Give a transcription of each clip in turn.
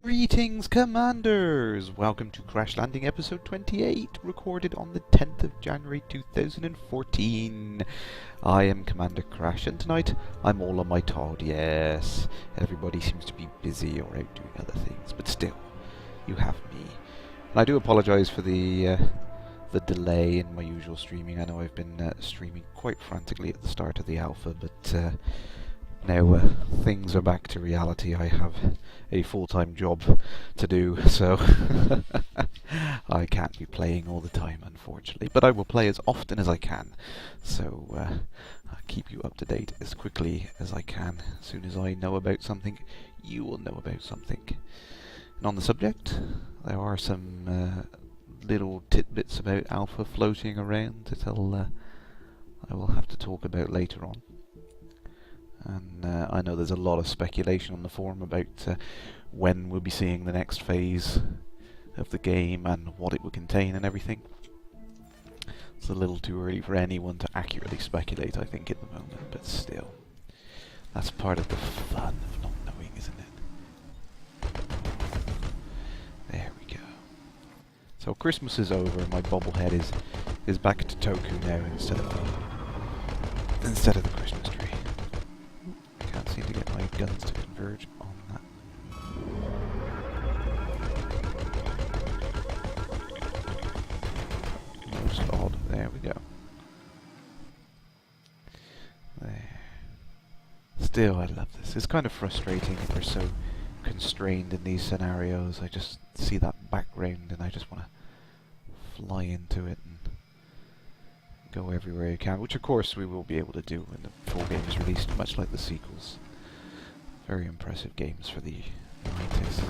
Greetings, Commanders! Welcome to Kerrash Landing episode 28, recorded on the 10th of January 2014. I am Commander Kerrash, and tonight I'm all on my Todd, yes. Everybody seems to be busy or out doing other things, but still, you have me. And I do apologise for the delay in my usual streaming. I know I've been streaming quite frantically at the start of the alpha, but now things are back to reality. I have a full-time job to do, so I can't be playing all the time, unfortunately. But I will play as often as I can, so I'll keep you up to date as quickly as I can. As soon as I know about something, you will know about something. And on the subject, there are some little tidbits about Alpha floating around that I will have to talk about later on. And I know there's a lot of speculation on the forum about when we'll be seeing the next phase of the game and what it will contain and everything. It's a little too early for anyone to accurately speculate, I think, at the moment, but still. That's part of the fun of not knowing, isn't it? There we go. So Christmas is over and my bobblehead is back to Toku now instead of the Christmas tree. Can't seem to get my guns to converge on that. Most odd. There we go. There. Still, I love this. It's kind of frustrating if we're so constrained in these scenarios. I just see that background and I just want to fly into it and go everywhere you can, which of course we will be able to do when the full game is released, much like the sequels. Very impressive games for the 90s.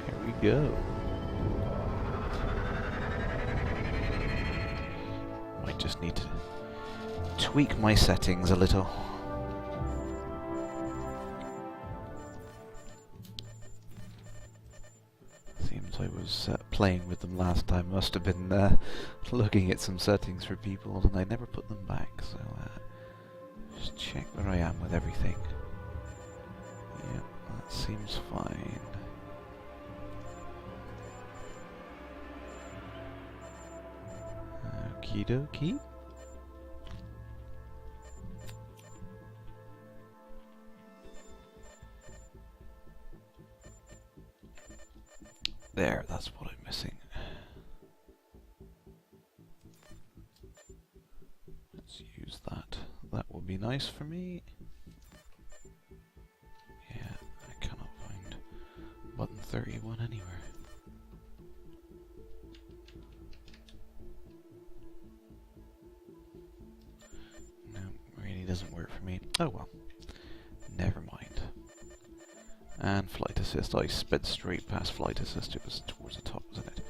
Here we go. Might just need to tweak my settings a little. I was playing with them last time. Must have been looking at some settings for people and I never put them back, so just check where I am with everything. Yep, that seems fine. Okie dokie. There, that's what I'm missing. Let's use that. That will be nice for me. Yeah, I cannot find button 31 anywhere. No, really doesn't work for me. Oh well. Never mind. And flight assist. I sped straight past flight assist. It was towards the top, wasn't it?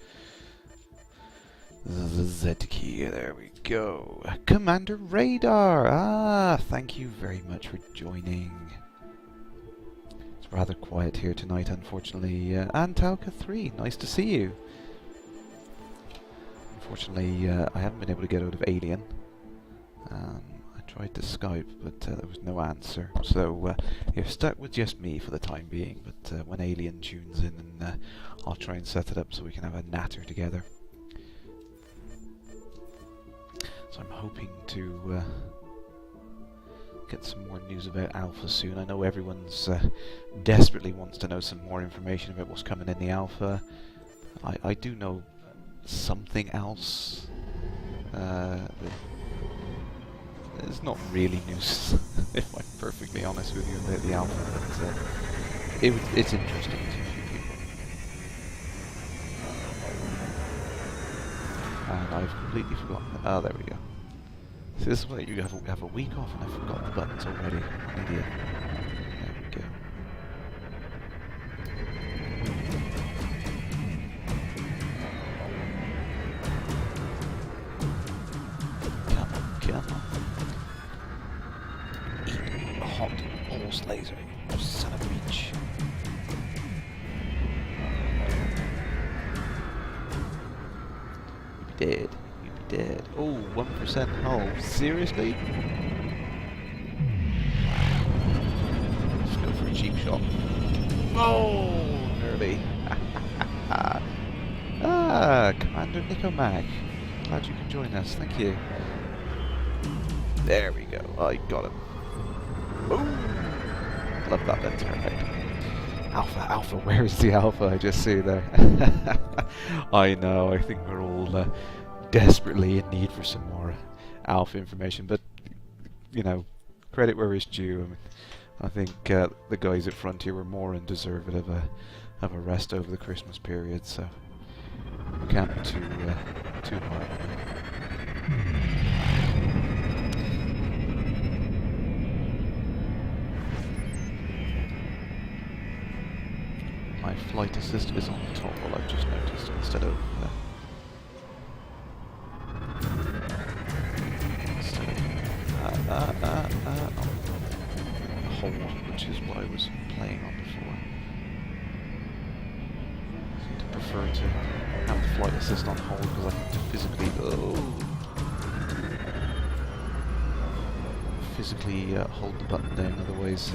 The Z key. There we go. Commander Radar. Ah, thank you very much for joining. It's rather quiet here tonight, unfortunately. Antalka 3, nice to see you. Unfortunately, I haven't been able to get out of Alien. Tried to Skype, but there was no answer, so you're stuck with just me for the time being, but when Alien tunes in, and I'll try and set it up so we can have a natter together. So I'm hoping to get some more news about Alpha soon. I know everyone's desperately wants to know some more information about what's coming in the Alpha. I do know something else. It's not really news, if I'm perfectly honest with you, about the Alpha, but it's interesting to a few people. And I've completely forgotten. Oh, there we go. So this is why you have a week off, and I forgot the buttons already. An idiot. There we go. Come on. Hot horse laser, you son of a bitch. You'd be dead. You'd be dead. Oh, 1% hull. Seriously? Let's go for a cheap shot. Oh, nearly. Commander Nicomag. Glad you can join us. Thank you. There we go. I got him. Boom! Love that. That's perfect. Alpha. Where is the alpha? I just see there. I know. I think we're all desperately in need for some more alpha information, but you know, credit where it's due. I mean, I think the guys at Frontier were more than deserving of a rest over the Christmas period, so we can't be too hard. My flight assist is on top, well, I've just noticed, instead of hold, which is what I was playing on before. I seem to prefer to have the flight assist on hold because I can physically hold the button down, otherwise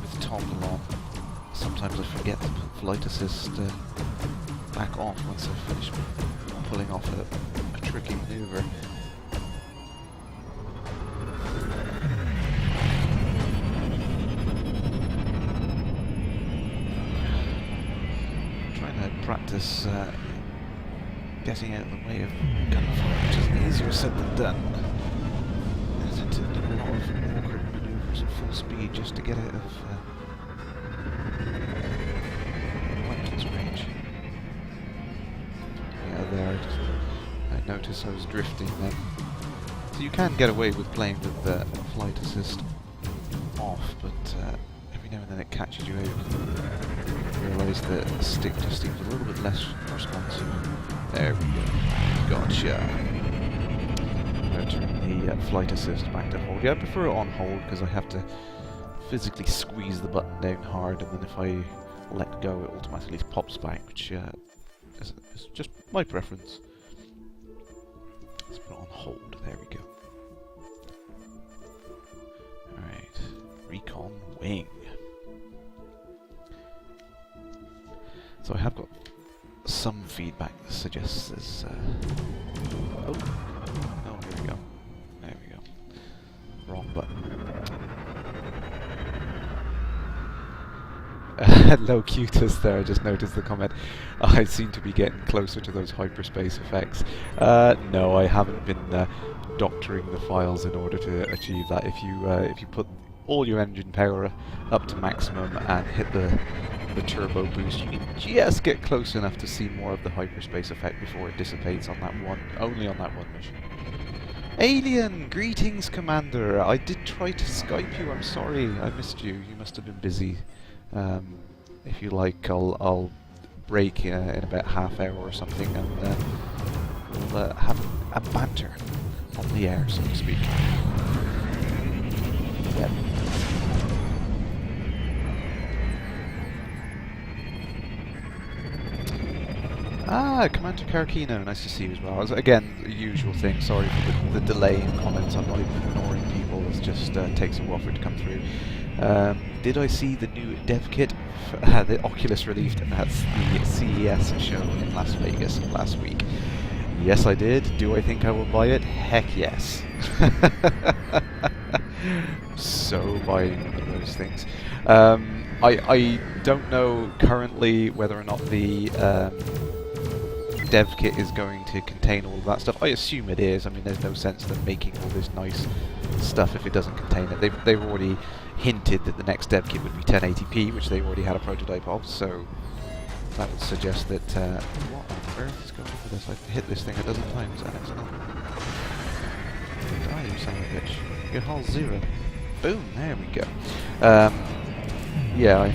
with toggle on, sometimes I forget to put flight assist back off once I've finished pulling off a tricky maneuver. Trying to practice getting out of the way of gunfire, which is easier said than done. There's a lot of awkward maneuvers at full speed just to get out of weapons range. Yeah, there. I noticed I was drifting then. So you can get away with playing with flight assist off, but every now and then it catches you out. You realise that the stick just seems a little bit less responsive. There we go. Gotcha. I'm going to turn the flight assist back to hold. Yeah, I prefer it on hold because I have to physically squeeze the button down hard, and then if I let go it automatically pops back, which is just my preference. Let's put it on hold. There we go. Alright. Recon wing. So I have got some feedback that suggests there's oh, here we go. There we go. Wrong button. Hello Cutus there, I just noticed the comment. I seem to be getting closer to those hyperspace effects. No, I haven't been doctoring the files in order to achieve that. If you put all your engine power up to maximum and hit the turbo boost, you can just get close enough to see more of the hyperspace effect before it dissipates on that one, only on that one mission. Alien! Greetings, Commander! I did try to Skype you, I'm sorry, I missed you. You must have been busy. If you like, I'll break in about half hour or something, and we'll have a banter on the air, so to speak. Yep. Commander Karakino, nice to see you as well. Again, the usual thing, sorry for the delay in comments, I'm not even ignoring people, it just takes a while for it to come through. Did I see the new dev kit? The Oculus released, and that's the CES show in Las Vegas last week. Yes, I did. Do I think I will buy it? Heck yes. So buying one of those things. I don't know currently whether or not the dev kit is going to contain all of that stuff. I assume it is. I mean, there's no sense in them making all this nice stuff if it doesn't contain it. They've already hinted that the next dev kit would be 1080p, which they already had a prototype of, so that would suggest that what on earth is going on with this? I've hit this thing a dozen times and it's not. Die, you son of a bitch. Your hull's 0. Boom, there we go. Yeah,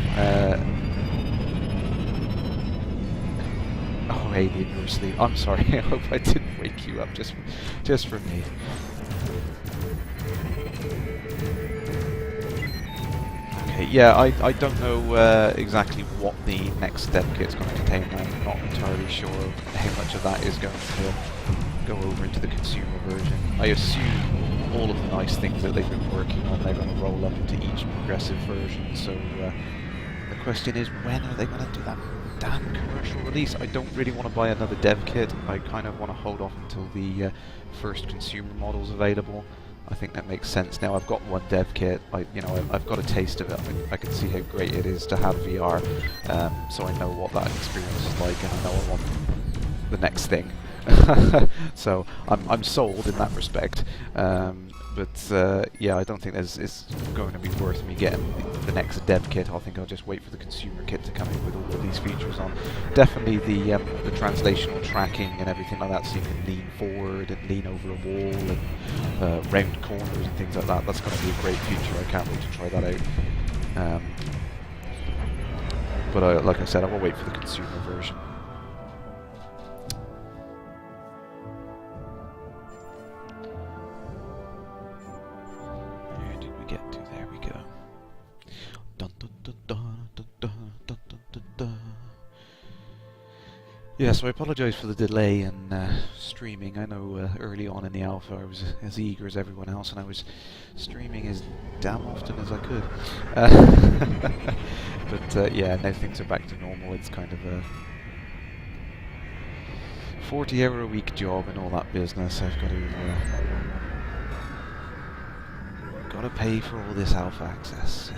oh, Alien, you're asleep. I'm sorry, I hope I didn't wake you up just for me. Okay, Okay, yeah, I don't know exactly what the next dev kit's going to contain. I'm not entirely sure how much of that is going to go over into the consumer version. I assume all of the nice things that they've been working on, they're going to roll up into each progressive version, so the question is, when are they going to do that damn commercial release? I don't really want to buy another dev kit. I kind of want to hold off until the first consumer model's available. I think that makes sense now. I've got one dev kit. I've got a taste of it. I can see how great it is to have VR, so I know what that experience is like, and I know I want the next thing. So I'm sold in that respect. But yeah, I don't think it's going to be worth me getting the next dev kit. I think I'll just wait for the consumer kit to come in with all of these features on. Definitely the translational tracking and everything like that, so you can lean forward and lean over a wall and round corners and things like that. That's going to be a great feature. I can't wait to try that out. But like I said, I will wait for the consumer version. Yeah, so I apologise for the delay in streaming. I know early on in the alpha I was as eager as everyone else, and I was streaming as damn often as I could. But yeah, now things are back to normal. It's kind of a 40-hour-a-week job and all that business. I've got to pay for all this alpha access.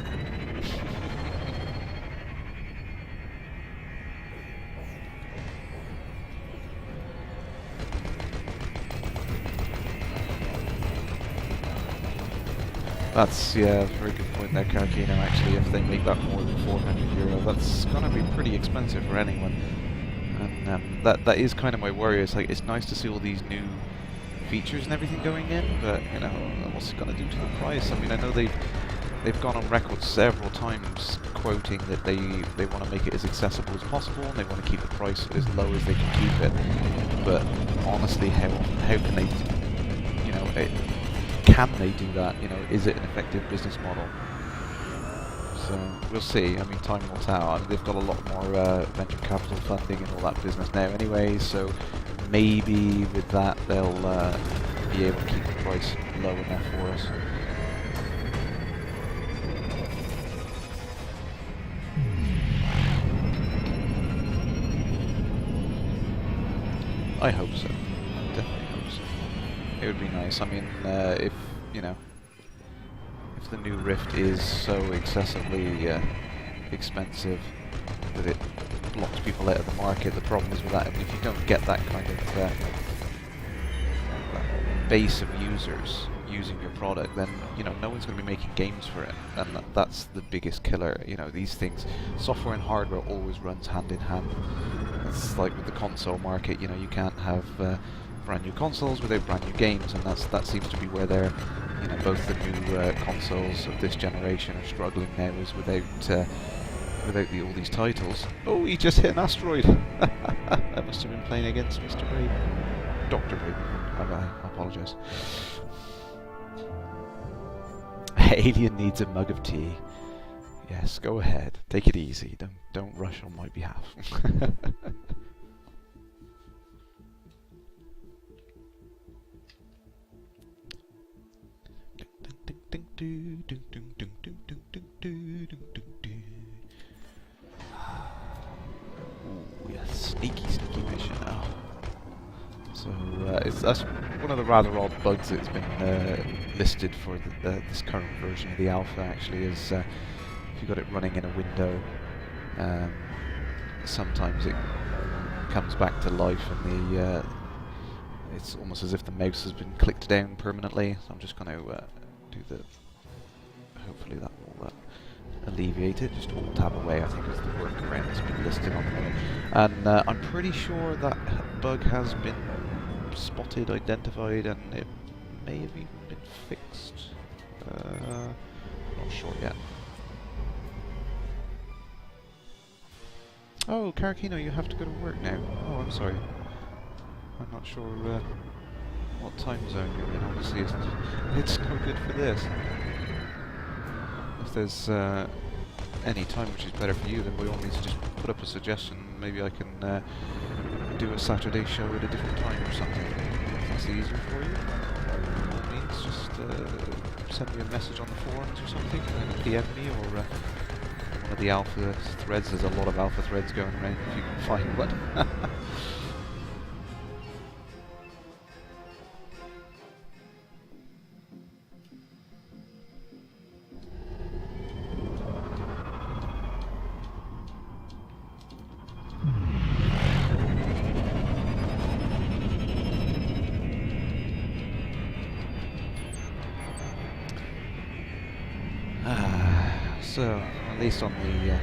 That's, yeah, a very good point there, Carcino. Actually, if they make that more than €400, that's going to be pretty expensive for anyone. And that is kind of my worry. It's like, it's nice to see all these new features and everything going in, but you know, what's it going to do to the price? I mean, I know they've gone on record several times quoting that they want to make it as accessible as possible, and they want to keep the price as low as they can keep it. But honestly, how can they, you know, can they do that? You know, is it an effective business model? So we'll see. I mean, time will tell. I mean, they've got a lot more venture capital funding and all that business now anyway, so maybe with that they'll be able to keep the price low enough for us. I hope so. I definitely hope so. It would be nice. I mean, if, you know, if the new Rift is so excessively expensive that it blocks people out of the market, the problem is with that, if you don't get that kind of base of users using your product, then, you know, no one's going to be making games for it, and that's the biggest killer. You know, these things, software and hardware always runs hand in hand. It's like with the console market, you know, you can't have brand new consoles without brand new games, and that seems to be where they're, you know, both the new consoles of this generation are struggling now, is without all these titles. Oh, he just hit an asteroid! I must have been playing against Mr. Brave. Dr. Brave. I apologise. Alien needs a mug of tea. Yes, go ahead. Take it easy. Don't rush on my behalf. Ooh, yeah, sneaky mission. Oh. So that's one of the rather odd bugs that's been listed for this current version of the alpha. Actually, is if you've got it running in a window, sometimes it comes back to life, and it's almost as if the mouse has been clicked down permanently. So I'm just going to do the. Hopefully that will alleviate it. Just alt tab away, I think, is the workaround that's been listed on there. And I'm pretty sure that bug has been spotted, identified, and it may have even been fixed. Not sure yet. Oh, Caracino, you have to go to work now. Oh, I'm sorry. I'm not sure what time zone you're in. Obviously, it's no good for this. If there's any time which is better for you, then by all means just put up a suggestion. Maybe I can do a Saturday show at a different time or something. If that's easier for you, by all means just send me a message on the forums or something, and then PM me, or one of the alpha threads. There's a lot of alpha threads going around if you can find one. So, at least on the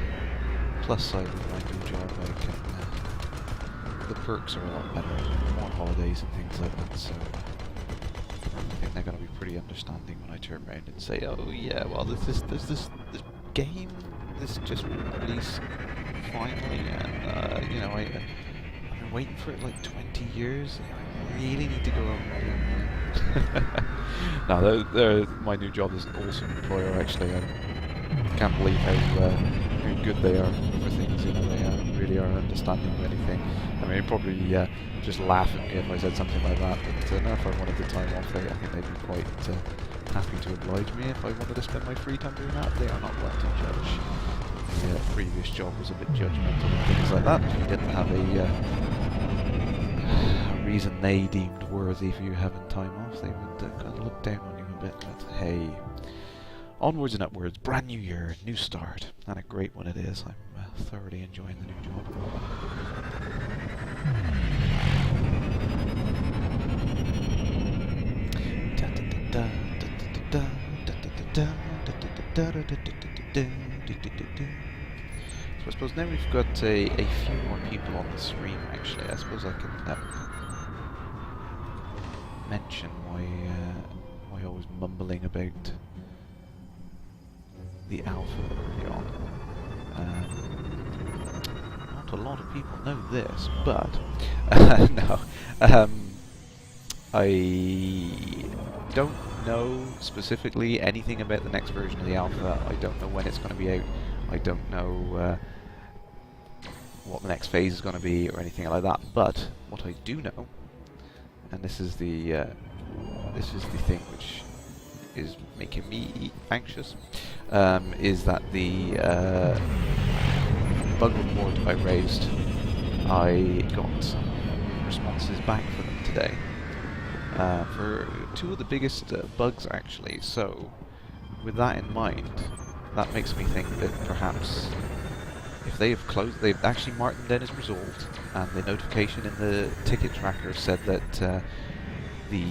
plus side of my new job, I can, the perks are a lot better, more holidays and things like that, so I think they're going to be pretty understanding when I turn around and say, oh yeah, well there's this game, this just released finally, and you know, I've been waiting for it like 20 years, I really need to go over and no, my new job is an awesome employer actually. I can't believe how good they are for things, you know, they really are understanding of anything. I mean, probably just laugh at me if I said something like that, but no, if I wanted the time off, I think they'd be quite happy to oblige me if I wanted to spend my free time doing that. They are not one to judge. The previous job was a bit judgmental and things like that. If you didn't have a reason they deemed worthy for you having time off, they would kind of look down on you a bit, but hey. Onwards and upwards, brand new year, new start, and a great one it is. I'm thoroughly enjoying the new job. So I suppose now we've got a few more people on the stream actually. I suppose I can mention why I was mumbling about the alpha early on. Not a lot of people know this, but no. I don't know specifically anything about the next version of the alpha. I don't know when it's going to be out. I don't know what the next phase is going to be or anything like that. But what I do know, and this is the thing which is making me anxious, is that the bug report I raised, I got some responses back for them today, for two of the biggest bugs actually. So with that in mind, that makes me think that perhaps if they have closed, they've actually marked them down as resolved, and the notification in the ticket tracker said that the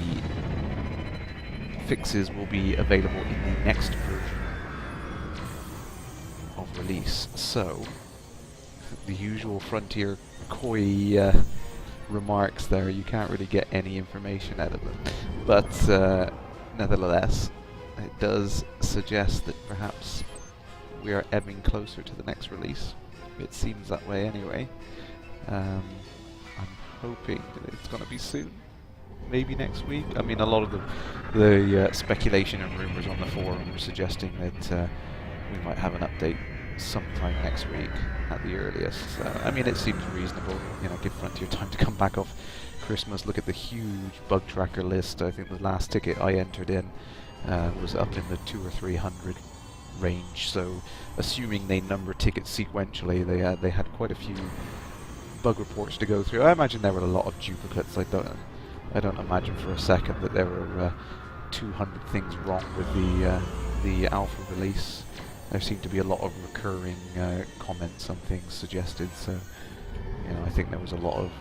fixes will be available in the next version of release. So, the usual Frontier coy remarks there, you can't really get any information out of them. But nevertheless, it does suggest that perhaps we are ebbing closer to the next release. It seems that way anyway. I'm hoping that it's going to be soon. Maybe next week. I mean, a lot of the speculation and rumours on the forum are suggesting that we might have an update sometime next week at the earliest. I mean, it seems reasonable. You know, give Frontier time to come back off Christmas. Look at the huge bug tracker list. I think the last ticket I entered in was up in the 200 or 300 range. So, assuming they number tickets sequentially, they had quite a few bug reports to go through. I imagine there were a lot of duplicates. I don't imagine for a second that there were 200 things wrong with the alpha release. There seemed to be a lot of recurring comments and things suggested, so you know, I think there was a lot of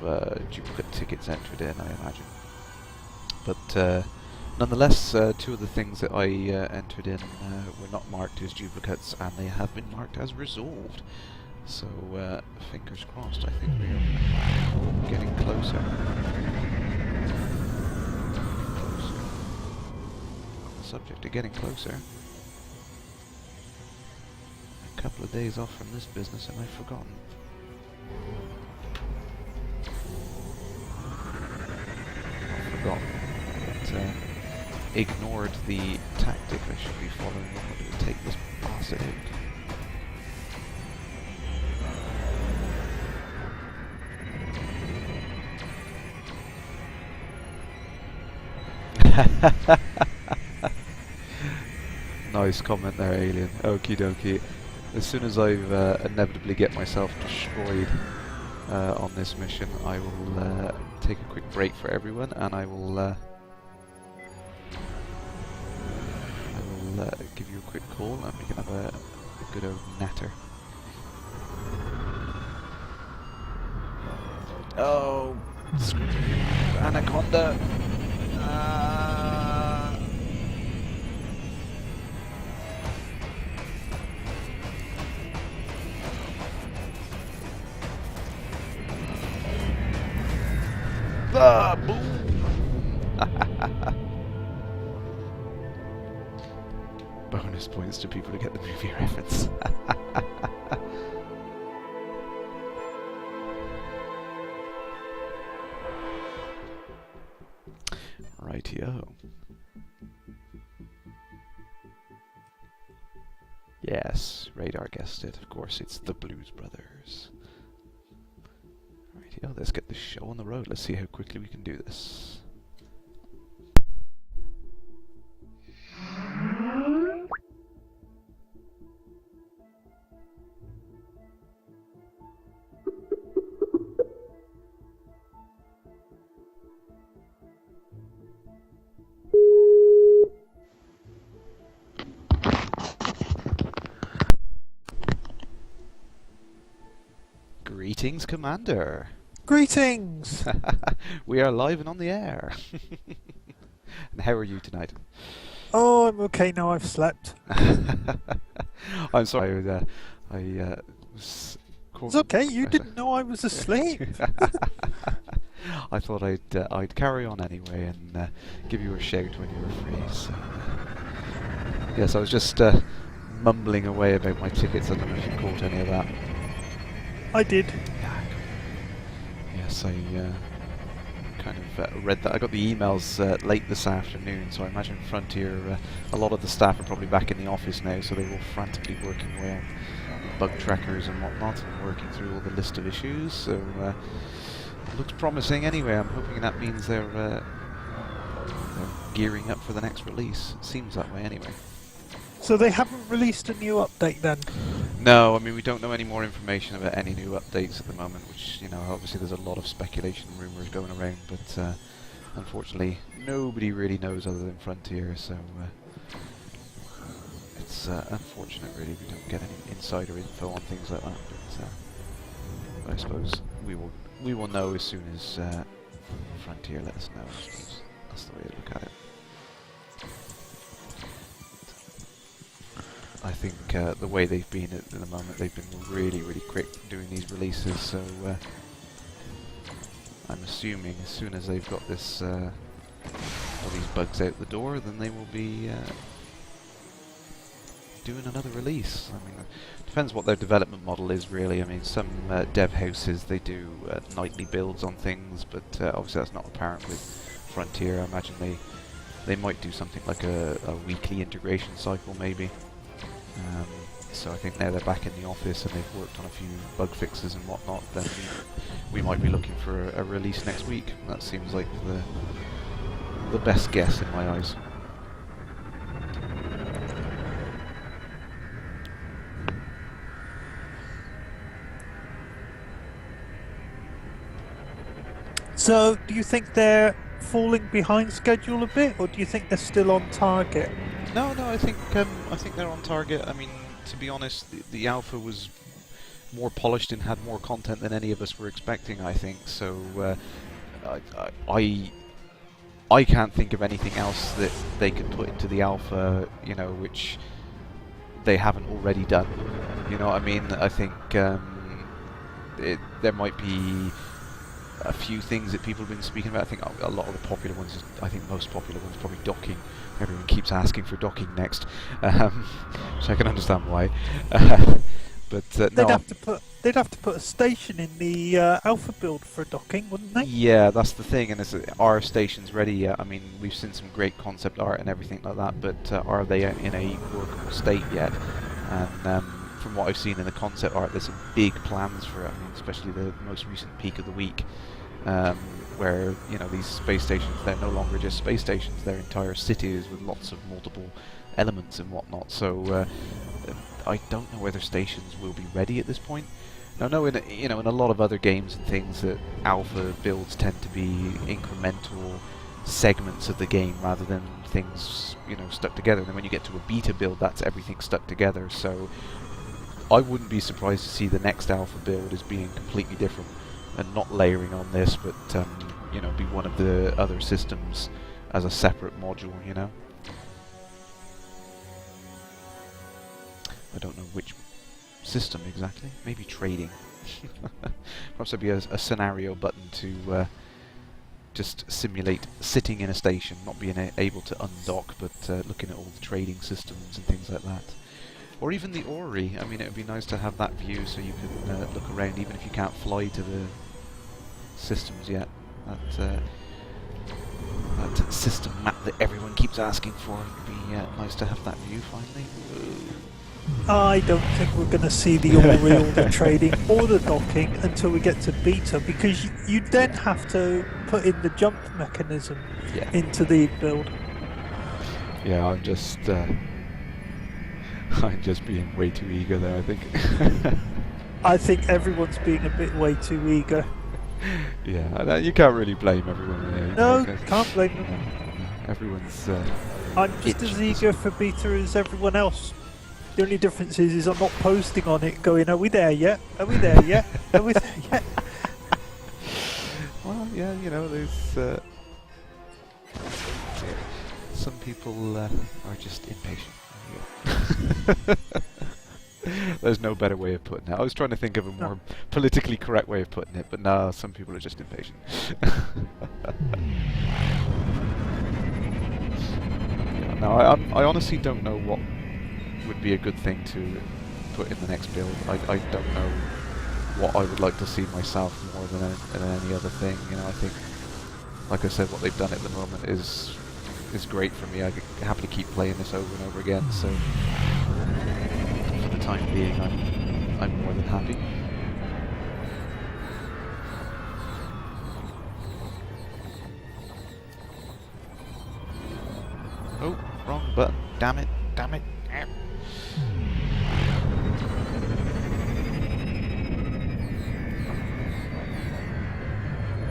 duplicate tickets entered in, I imagine. But nonetheless, two of the things that I entered in were not marked as duplicates, and they have been marked as resolved. So fingers crossed. I think we are getting closer. Subject to getting closer. A couple of days off from this business and I've forgotten. I've forgotten, but ignored the tactic I should be following in order to take this bastard out. Nice comment there, Alien. Okie dokie. As soon as I've inevitably get myself destroyed on this mission, I will take a quick break for everyone, and I will give you a quick call, and we can have a good old natter. Oh, Anaconda! Boom! Bonus points to people who get the movie reference. Rightio. Yes, radar guessed it. Of course, it's the Blues Brothers. Rightio, let's get this show on the road. Let's see how quickly we can do this. Greetings, Commander. Greetings! We are live and on the air. And how are you tonight? Oh, I'm okay now. I've slept. I'm sorry. I was. It's okay. You didn't know I was asleep. I thought I'd carry on anyway and give you a shout when you were free. So, yes, I was just mumbling away about my tickets. I don't know if you caught any of that. I did. Yes, I kind of read that. I got the emails late this afternoon, so I imagine Frontier, a lot of the staff are probably back in the office now, so they're all frantically working away on bug trackers and whatnot, and working through all the list of issues, so it looks promising anyway. I'm hoping that means they're gearing up for the next release. It seems that way anyway. So they haven't released a new update then? No, I mean, we don't know any more information about any new updates at the moment, which, you know, obviously there's a lot of speculation and rumours going around, but unfortunately nobody really knows other than Frontier, so it's unfortunate really we don't get any insider info on things like that, but I suppose we will know as soon as Frontier let us know. I suppose that's the way to look at it. I think the way they've been at the moment, they've been really, really quick doing these releases, so I'm assuming as soon as they've got this all these bugs out the door, then they will be doing another release. I mean, it depends what their development model is really. I mean, some dev houses, they do nightly builds on things, but obviously that's not apparent with Frontier. I imagine they might do something like a weekly integration cycle maybe. So I think now they're back in the office and they've worked on a few bug fixes and whatnot, then we might be looking for a release next week. That seems like the best guess in my eyes. So do you think they're falling behind schedule a bit, or do you think they're still on target? No, I think they're on target. I mean, to be honest, the alpha was more polished and had more content than any of us were expecting, I think. So I can't think of anything else that they could put into the alpha, you know, which they haven't already done. You know what I mean? I think there might be a few things that people have been speaking about. I think a lot of the popular ones, I think most popular ones, probably docking. Everyone keeps asking for docking next, so I can understand why. But they'd have to put a station in the alpha build for docking, wouldn't they? Yeah, that's the thing. And are stations ready yet? I mean, we've seen some great concept art and everything like that, but are they in a workable state yet? And from what I've seen in the concept art, there's some big plans for it. I mean, especially the most recent peak of the week. where these space stations, they're no longer just space stations; they're entire cities with lots of multiple elements and whatnot. So I don't know whether stations will be ready at this point. Now, I know in a lot of other games and things that alpha builds tend to be incremental segments of the game rather than things stuck together. And then when you get to a beta build, that's everything stuck together. So I wouldn't be surprised to see the next alpha build as being completely different and not layering on this, but be one of the other systems as a separate module. I don't know which system exactly. Maybe trading. Perhaps there'd be a scenario button to just simulate sitting in a station, not being able to undock, but looking at all the trading systems and things like that. Or even the Ori. I mean, it would be nice to have that view so you can look around, even if you can't fly to the systems yet. That system map that everyone keeps asking for. It would be nice to have that view finally. I don't think we're going to see the Ori or the trading or the docking until we get to beta, because you then have to put in the jump mechanism into the build. Yeah, I'm just being way too eager there, I think. I think everyone's being a bit way too eager. Yeah, you can't really blame everyone there. No, can't blame them. Everyone's I'm just as eager for beta as everyone else. The only difference is I'm not posting on it going, are we there yet? Are we there yet? Are we there yet? Well, yeah, there's some people are just impatient. There's no better way of putting it. I was trying to think of a more politically correct way of putting it, but no, some people are just impatient. No, I honestly don't know what would be a good thing to put in the next build. I don't know what I would like to see myself more than any other thing. I think, like I said, what they've done at the moment is great for me. I could happily keep playing this over and over again. So for the time being, I'm more than happy. Oh, wrong button. Damn it. Damn it.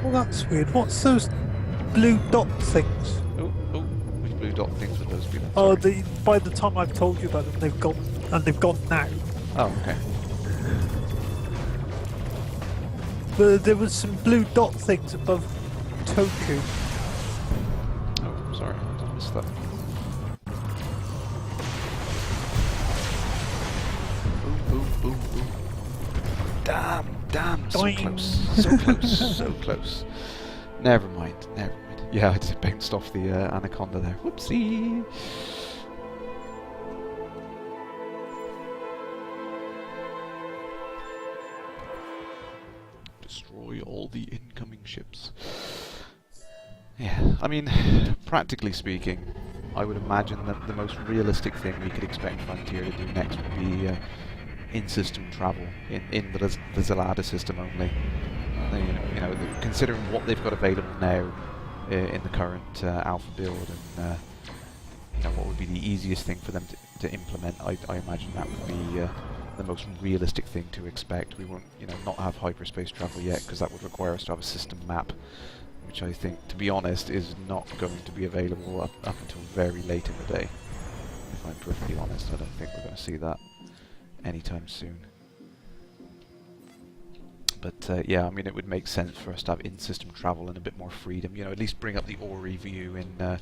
Well, that's weird. What's those blue dot things? Oh, which blue dot things would those be then? Oh, Sorry. by the time I've told you about them, they've gone now. Oh, okay. But there was some blue dot things above Toku. Oh, sorry. I missed that. Ooh. Damn, so close, so close. Never mind. Yeah, I just bounced off the anaconda there. Whoopsie! Destroy all the incoming ships. Yeah, I mean, practically speaking, I would imagine that the most realistic thing we could expect Frontier to do next would be in-system travel in the Zelada system only. Considering what they've got available now in the current alpha build, and what would be the easiest thing for them to implement, I imagine that would be the most realistic thing to expect. We won't, not have hyperspace travel yet, because that would require us to have a system map, which I think, to be honest, is not going to be available up until very late in the day. If I'm perfectly honest, I don't think we're going to see that anytime soon. But yeah, I mean, it would make sense for us to have in-system travel and a bit more freedom. At least bring up the Ori view in a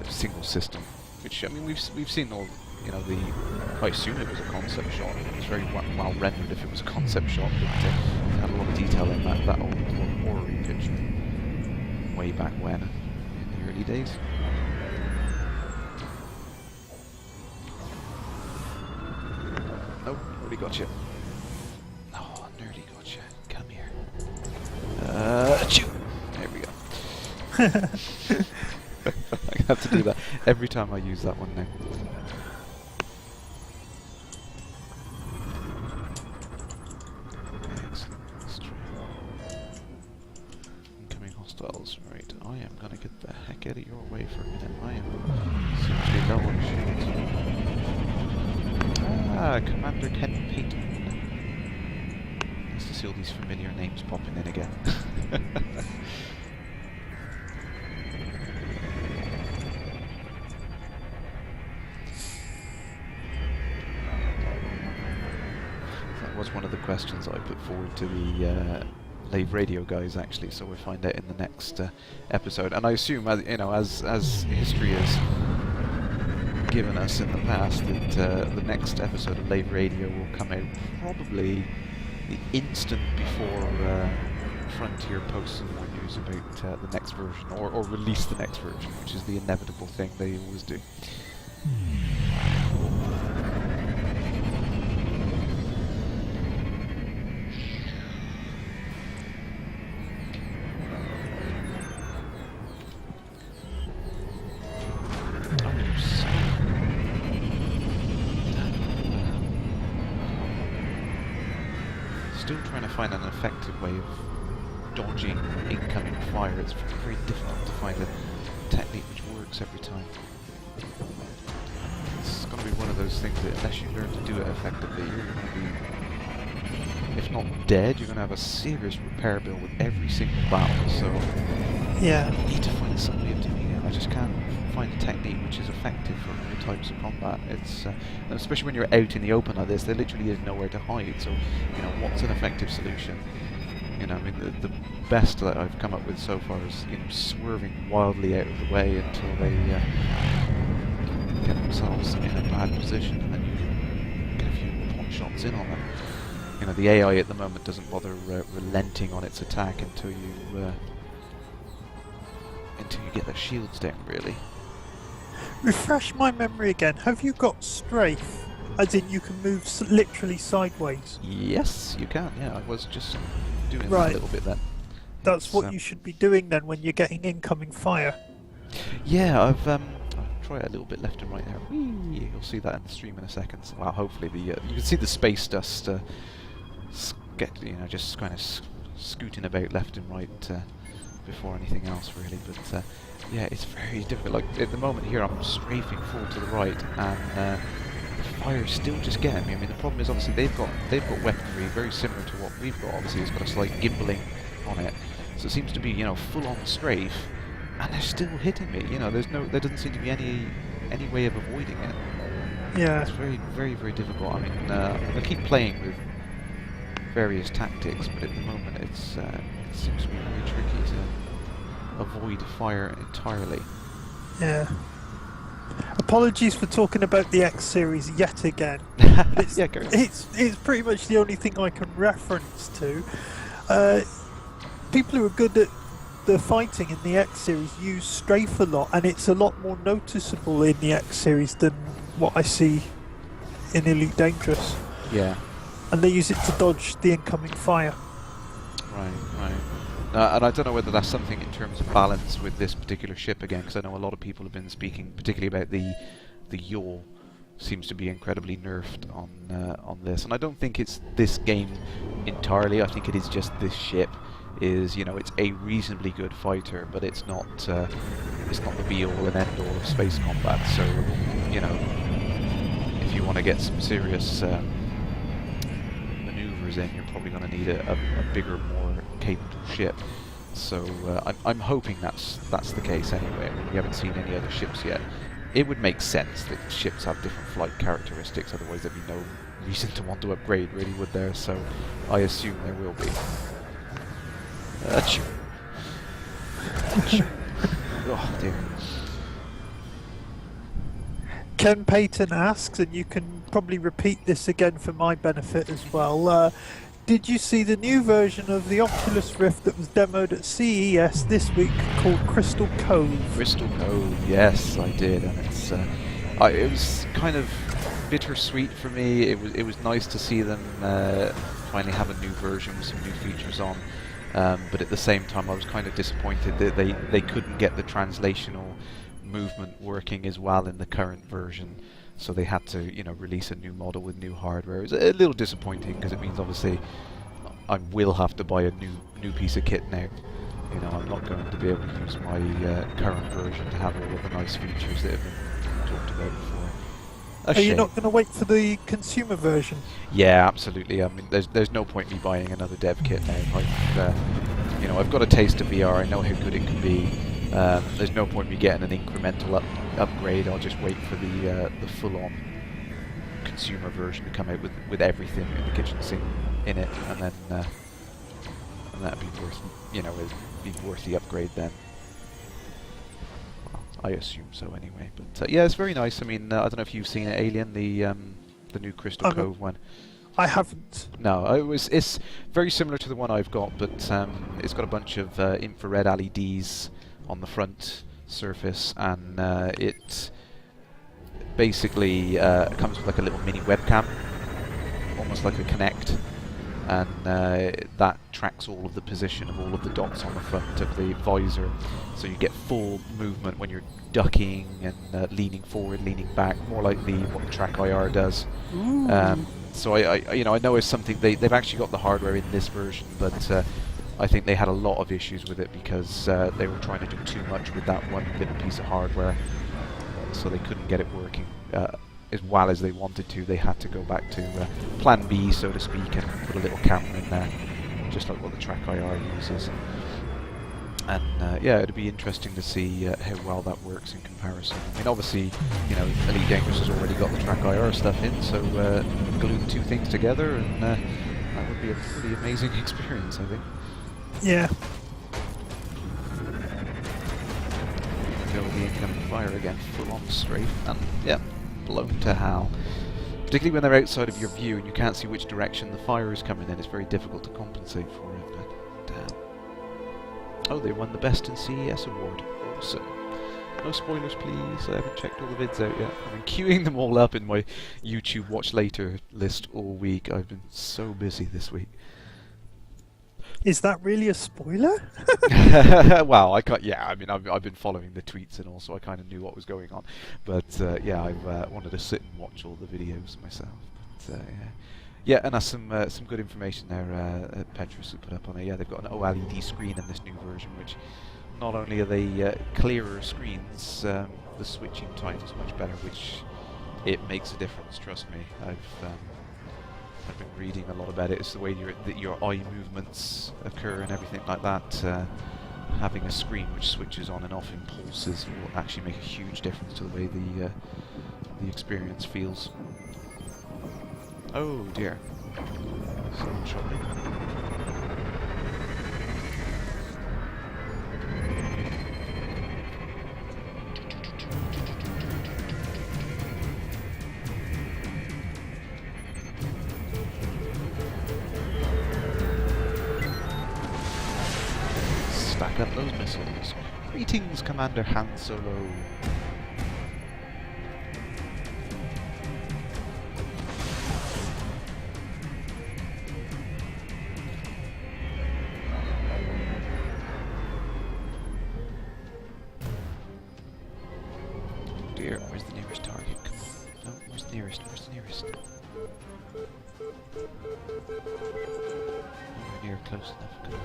single system. Which, I mean, we've seen all. I assume it was a concept shot. It was very well rendered if it was a concept shot, but it had a lot of detail in that old Ori picture way back when, in the early days. Nope, already got you. Oh, nerdy got you. Come here. Achoo! There we go. I have to do that every time I use that one now. for a minute. I am seriously low on shields. Ah, Commander Ken Payton. Nice to see all these familiar names popping in again. That was one of the questions I put forward to the Lave Radio guys, actually, so we'll find out in the next episode. And I assume, as history has given us in the past, that the next episode of Lave Radio will come out probably the instant before Frontier posts some more news about the next version, or release the next version, which is the inevitable thing they always do. Still trying to find an effective way of dodging incoming fire. It's very difficult to find a technique which works every time. It's going to be one of those things that unless you learn to do it effectively, you're going to be, if not dead, you're going to have a serious repair bill with every single battle. So yeah, I need to find some way of doing it. I just can't find a technique which is effective for all types of combat. It's especially when you're out in the open like this, there literally is nowhere to hide. So, what's an effective solution? I mean, the best that I've come up with so far is, swerving wildly out of the way until they get themselves in a bad position, and then you get a few pot shots in on them. The AI at the moment doesn't bother relenting on its attack until you get their shields down, really. refresh my memory again. Have you got strafe? As in you can move literally sideways? Yes, you can, yeah. I was just doing that a little bit then. That's what you should be doing then when you're getting incoming fire. Yeah, I'll try it a little bit left and right there. Whee! You'll see that in the stream in a second. So, well, hopefully you can see the space dust just kind of scooting about left and right before anything else, really. But yeah, it's very difficult. Like at the moment here, I'm strafing forward to the right, and the fire's still just getting me. I mean, the problem is obviously they've got weaponry very similar to what we've got. Obviously, it's got a slight gimbaling on it, so it seems to be full on strafe, and they're still hitting me. There doesn't seem to be any way of avoiding it. Yeah, it's very, very, very difficult. I mean, I keep playing with various tactics, but at the moment it seems to be very tricky to avoid fire entirely. Yeah. Apologies for talking about the X series yet again. It's pretty much the only thing I can reference to. People who are good at the fighting in the X series use strafe a lot, and it's a lot more noticeable in the X series than what I see in Elite Dangerous. Yeah. And they use it to dodge the incoming fire. Right. And I don't know whether that's something in terms of balance with this particular ship again, because I know a lot of people have been speaking, particularly about the yaw seems to be incredibly nerfed on this, and I don't think it's this game entirely. I think it is just this ship is it's a reasonably good fighter, but it's not the be all and end all of space combat. So if you want to get some serious maneuvers in, you're probably going to need a bigger, more capable ship. So I'm hoping that's the case anyway. I mean, we haven't seen any other ships yet. It would make sense that ships have different flight characteristics, otherwise there'd be no reason to want to upgrade, really, would there? So I assume there will be. Achoo. Oh dear. Ken Payton asks, and you can probably repeat this again for my benefit as well, did you see the new version of the Oculus Rift that was demoed at CES this week called Crystal Cove? Crystal Cove, yes, I did, and it's it was kind of bittersweet for me. It was nice to see them finally have a new version with some new features on, but at the same time I was kind of disappointed that they couldn't get the translational movement working as well in the current version. So they had to, release a new model with new hardware. It was a little disappointing because it means obviously I will have to buy a new piece of kit now. you know, I'm not going to be able to use my current version to have all of the nice features that have been talked about before. Are you not going to wait for the consumer version? Yeah, absolutely. I mean, there's no point me buying another dev kit now. You know, I've got a taste of VR. I know how good it can be. There's no point me getting an incremental upgrade. I'll just wait for the full-on consumer version to come out with everything in the kitchen sink in it, and then and that'd be worth, you know, it'd be worth the upgrade then. Well, I assume so anyway. But yeah, it's very nice. I mean, I don't know if you've seen it, Alien, the new Crystal Cove one. I haven't. No, it's very similar to the one I've got, but it's got a bunch of infrared LEDs on the front surface, and it basically comes with like a little mini webcam, almost like a Kinect, and that tracks all of the position of all of the dots on the front of the visor, so you get full movement when you're ducking and leaning forward, leaning back, more like what the Track IR does. So I know it's something they've actually got the hardware in this version, but I think they had a lot of issues with it because they were trying to do too much with that one little piece of hardware, so they couldn't get it working as well as they wanted to. They had to go back to plan B, so to speak, and put a little camera in there, just like what the Track IR uses. And yeah, it'd be interesting to see how well that works in comparison. I mean, obviously, you know, Elite Dangerous has already got the Track IR stuff in, so glue the two things together, and that would be a pretty amazing experience, I think. Yeah. Go with the incoming fire again, full on straight, and yeah, blown to hell. Particularly when they're outside of your view and you can't see which direction the fire is coming in, it's very difficult to compensate for it, but damn. Oh, they won the Best in CES award. Awesome. No spoilers, please. I haven't checked all the vids out yet. I've been queuing them all up in my YouTube Watch Later list all week. I've been so busy this week. Is that really a spoiler? Well, I can't. Yeah, I mean, I've been following the tweets and all, so I kind of knew what was going on. But yeah, I've wanted to sit and watch all the videos myself. But, yeah, and that's some good information there. Petrus put up on it. Yeah, they've got an OLED screen in this new version, which not only are they clearer screens, the switching time is much better, which it makes a difference. Trust me, I've been reading a lot about it. It's the way your eye movements occur and everything like that. Having a screen which switches on and off in pulses will actually make a huge difference to the way the experience feels. Oh dear. Someone shot me. Stack up those missiles. Greetings, Commander Han Solo. Dear, where's the nearest target? Come on. No, where's the nearest? Where's the nearest? Nowhere near close enough. Come on.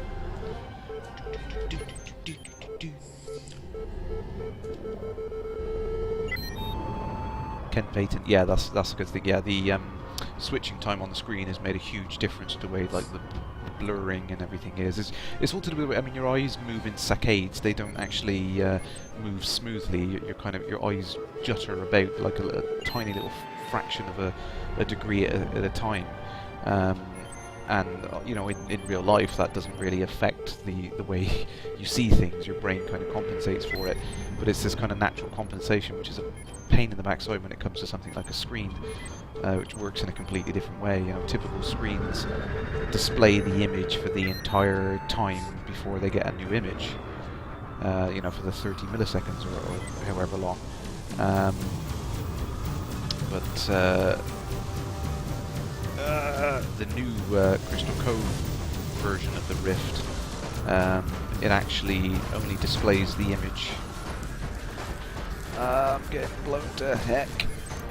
Ken Payton, yeah, that's a good thing. Yeah, the switching time on the screen has made a huge difference to the way like the blurring and everything is. It's all to do with the way, I mean, your eyes move in saccades. They don't actually move smoothly. You're kind of, your eyes jutter about like a tiny little fraction of a degree at a time. And you know, in real life, that doesn't really affect the way you see things. Your brain kind of compensates for it, but it's this kind of natural compensation, which is a pain in the backside when it comes to something like a screen, which works in a completely different way. You know, typical screens display the image for the entire time before they get a new image. You know, for the 30 milliseconds or however long. The new Crystal Cove version of the Rift, it actually only displays the image. I'm getting blown to heck.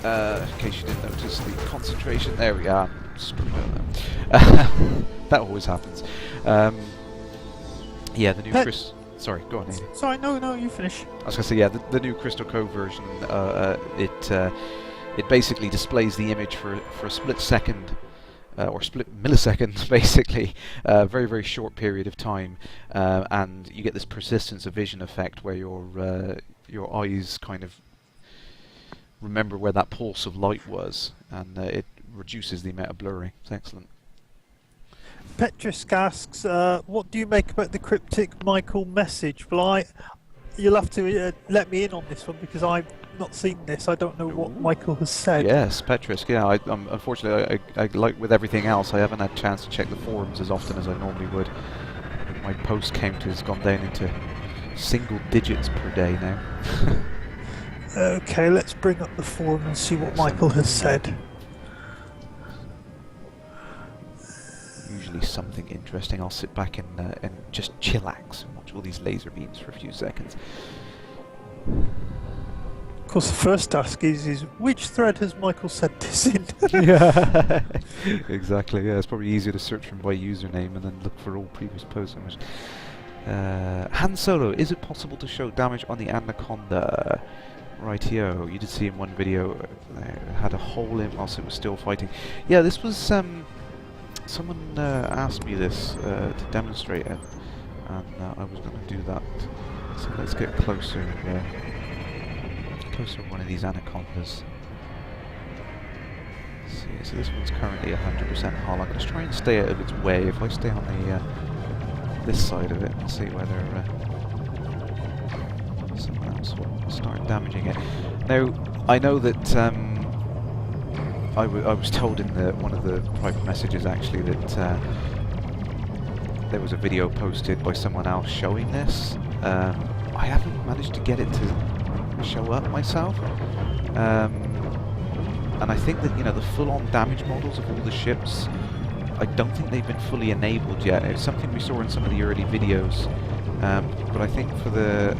In case you didn't notice the concentration. There we are. That always happens. Yeah, the new Sorry, go on, Amy. Sorry, no, you finish. I was going to say, yeah, the new Crystal Cove version, it basically displays the image for a split second, or split millisecond, basically, very, very short period of time, and you get this persistence of vision effect where your eyes kind of remember where that pulse of light was, and it reduces the amount of blurring. It's excellent. Petrus asks, what do you make about the cryptic Michael message? Well, you'll have to let me in on this one because I've not seen this. I don't know what Michael has said. Yes, Petrus. Yeah, unfortunately, I like with everything else, I haven't had a chance to check the forums as often as I normally would. My post count has gone down into single digits per day now. Okay, let's bring up the forum and see what Michael has said. Usually something interesting. I'll sit back and just chillax and watch all these laser beams for a few seconds. Of course, the first task is which thread has Michael said this in? Yeah, exactly. Yeah, it's probably easier to search from by username and then look for all previous posts. Han Solo, is it possible to show damage on the Anaconda? Rightio, you did see in one video it had a hole in whilst it was still fighting. Yeah, this was someone asked me this to demonstrate it, and I was going to do that. So let's get closer. Closer to one of these Anacondas. See, so this one's currently 100% hull. I'm going to try and stay out of its way. If I stay on the this side of it and see whether someone else will start damaging it. Now, I know that I was told in one of the private messages actually that there was a video posted by someone else showing this. I haven't managed to get it to show up myself, and I think that the full-on damage models of all the ships, I don't think they've been fully enabled yet. It's something we saw in some of the early videos, but I think for the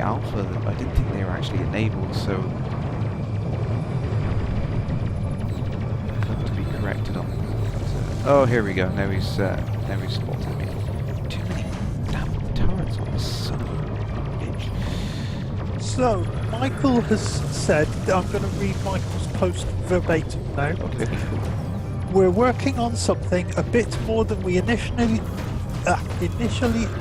alpha, I didn't think they were actually enabled. So to be corrected on. Oh, here we go. Now he's spotted me. Too many damn turrets on this son of a bitch. So, Michael has said, I'm going to read Michael's post verbatim now. Okay. We're working on something a bit more than we initially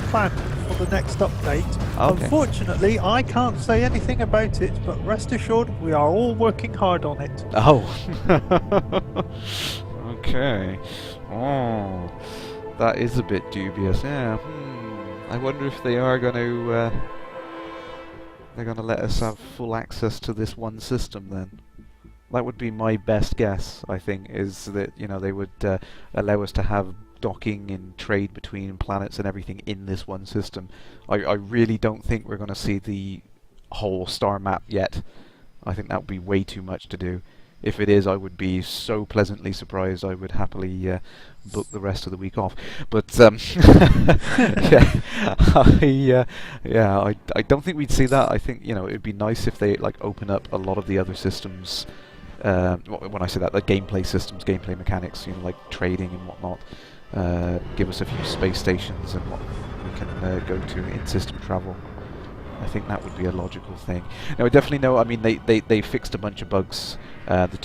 planned for the next update. Okay. Unfortunately, I can't say anything about it, but rest assured we are all working hard on it. Oh. Okay. Oh, that is a bit dubious. Yeah. I wonder if they are going to let us have full access to this one system then. That would be my best guess, I think, is that they would allow us to have docking and trade between planets and everything in this one system. I really don't think we're going to see the whole star map yet. I think that would be way too much to do. If it is, I would be so pleasantly surprised. I would happily book the rest of the week off. But I don't think we'd see that. I think it would be nice if they open up a lot of the other systems. When I say that, the gameplay systems, gameplay mechanics, like trading and whatnot. Give us a few space stations and what we can go to in system travel. I think that would be a logical thing. Now, I definitely know. I mean, they fixed a bunch of bugs. The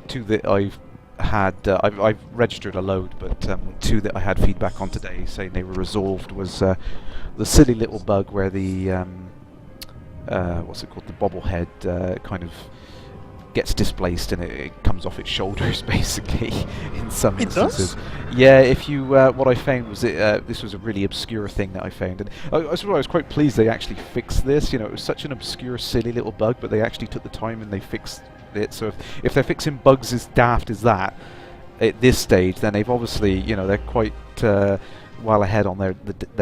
two that I've had, I've registered a load, but two that I had feedback on today saying they were resolved was the silly little bug where the what's it called, the bobblehead kind of gets displaced and it comes off its shoulders basically in some instances. Yeah, if you what I found was this was a really obscure thing that I found, and I was quite pleased they actually fixed this. It was such an obscure, silly little bug, but they actually took the time and they fixed it. So if they're fixing bugs as daft as that at this stage, then they've obviously they're quite well ahead on their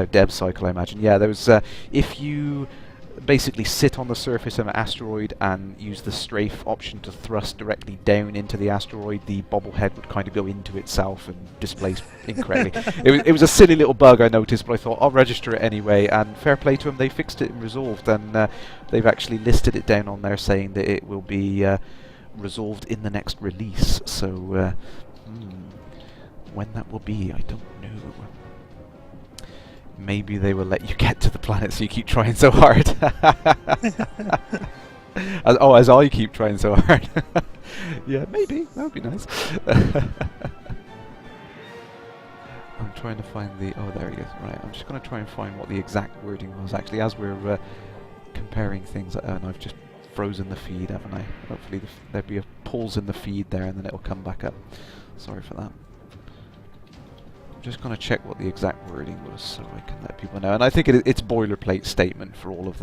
dev cycle, I imagine. Yeah, there was if you basically sit on the surface of an asteroid and use the strafe option to thrust directly down into the asteroid, the bobblehead would kind of go into itself and displace incorrectly. It was a silly little bug I noticed, but I thought I'll register it anyway, and fair play to them, they fixed it and resolved, and they've actually listed it down on there saying that it will be resolved in the next release. So when that will be, I don't know. Maybe they will let you get to the planet so you keep trying so hard. As I keep trying so hard. Yeah, maybe. That would be nice. I'm trying to find the... Oh, there he is. Right, I'm just going to try and find what the exact wording was, actually, as we're comparing things. And I've just frozen the feed, haven't I? Hopefully there'll be a pause in the feed there, and then it'll come back up. Sorry for that. I'm just going to check what the exact wording was so I can let people know. And I think it's boilerplate statement for all of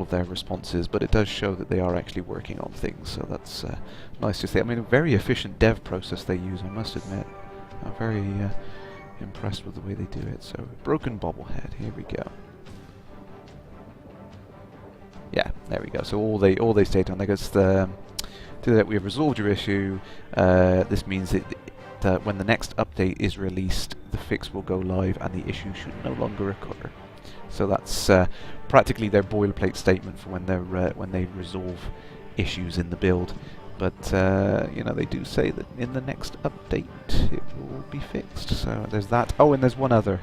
their responses, but it does show that they are actually working on things, so that's nice to see. I mean, a very efficient dev process they use, I must admit. I'm very impressed with the way they do it. So, broken bobblehead, here we go. Yeah, there we go. So all they state on there goes, to that we have resolved your issue. This means that when the next update is released, the fix will go live and the issue should no longer occur. So that's practically their boilerplate statement for when they resolve issues in the build. But you know, they do say that in the next update it will be fixed. So there's that. Oh, and there's one other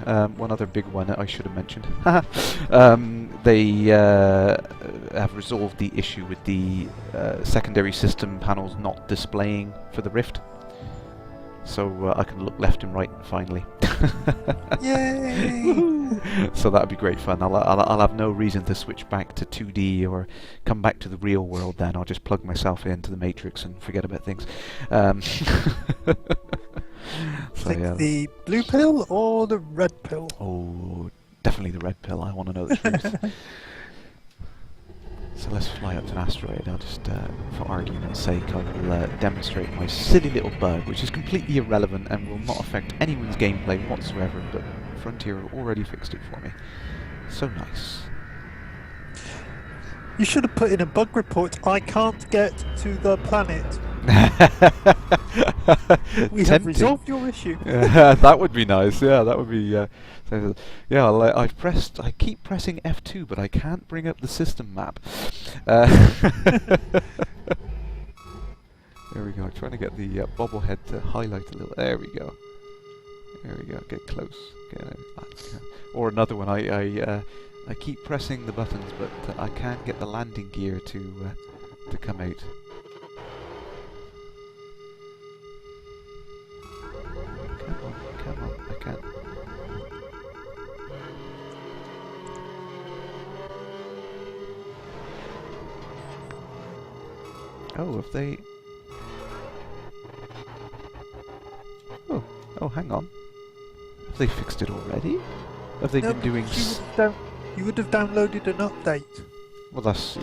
big one that I should have mentioned. They have resolved the issue with the secondary system panels not displaying for the Rift. So I can look left and right finally. Yay! So that'd be great fun. I'll have no reason to switch back to 2D or come back to the real world then. I'll just plug myself into the Matrix and forget about things. So yeah. The blue pill or the red pill? Oh, definitely the red pill. I want to know the truth. So let's fly up to an asteroid. I'll just, for argument's sake, I will demonstrate my silly little bug, which is completely irrelevant and will not affect anyone's gameplay whatsoever, but Frontier already fixed it for me. So nice. You should have put in a bug report. I can't get to the planet. We have resolved your issue. That would be nice. Yeah, that would be. Yeah, I keep pressing F2, but I can't bring up the system map. There we go. I'm trying to get the bobblehead to highlight a little. There we go. There we go. Get close. Or another one. I keep pressing the buttons, but I can't get the landing gear to come out. Come on, I can't. Oh, have they... Oh, hang on. Have they fixed it already? Have they been doing... You would have downloaded an update. Well, that's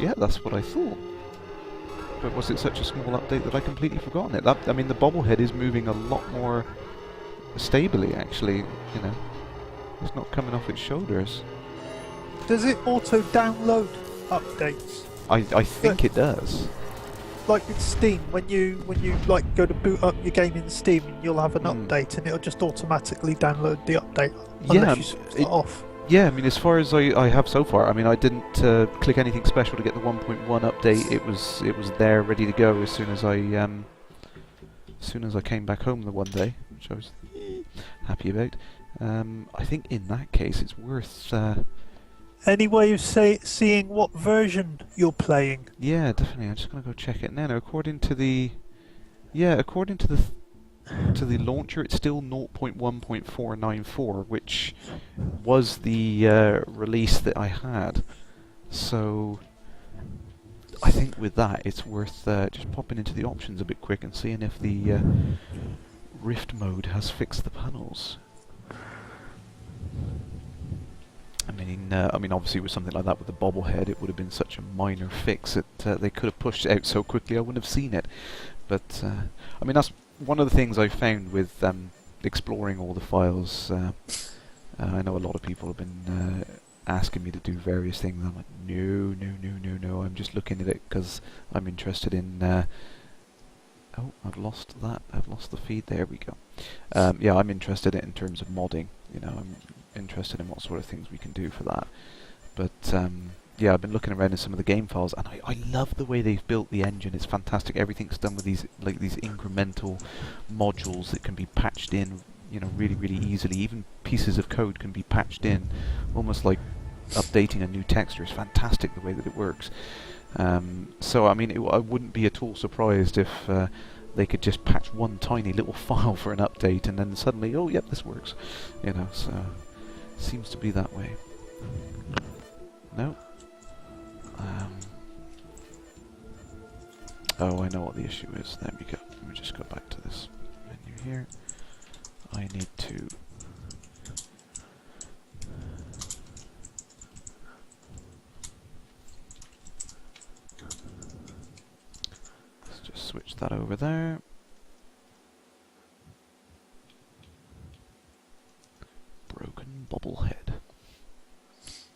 what I thought. But was it such a small update that I completely forgotten it? I mean, the bobblehead is moving a lot more stably, actually, you know. It's not coming off its shoulders. Does it auto-download updates? I think it does. Like with Steam, when you like go to boot up your game in Steam, you'll have an update and it'll just automatically download the update unless you switch it off. Yeah, I mean, as far as I have so far, I mean, I didn't click anything special to get the 1.1 update. It was there, ready to go as soon as I came back home the one day, which I was happy about. I think in that case, it's worth. Any way of seeing what version you're playing? Yeah, definitely. I'm just gonna go check it now. According to the launcher, it's still 0.1.494, which was the release that I had. So I think with that, it's worth just popping into the options a bit quick and seeing if the Rift mode has fixed the panels. I mean, obviously with something like that with the bobblehead, it would have been such a minor fix that they could have pushed it out so quickly I wouldn't have seen it. But I mean, that's one of the things I found with exploring all the files. I know a lot of people have been asking me to do various things. I'm like, no. I'm just looking at it because I'm interested in. Oh, I've lost that. I've lost the feed. There we go. Yeah, I'm interested in terms of modding. You know, I'm interested in what sort of things we can do for that. But yeah, I've been looking around in some of the game files, and I love the way they've built the engine. It's fantastic. Everything's done with these incremental modules that can be patched in you know, really, really easily. Even pieces of code can be patched in, almost like updating a new texture. It's fantastic the way that it works. So I mean, I wouldn't be at all surprised if they could just patch one tiny little file for an update, and then suddenly, oh, yep, this works. You know, so seems to be that way. No. Oh, I know what the issue is. There we go. Let me just go back to this menu here. I need to let's just switch that over there. Broken bobblehead.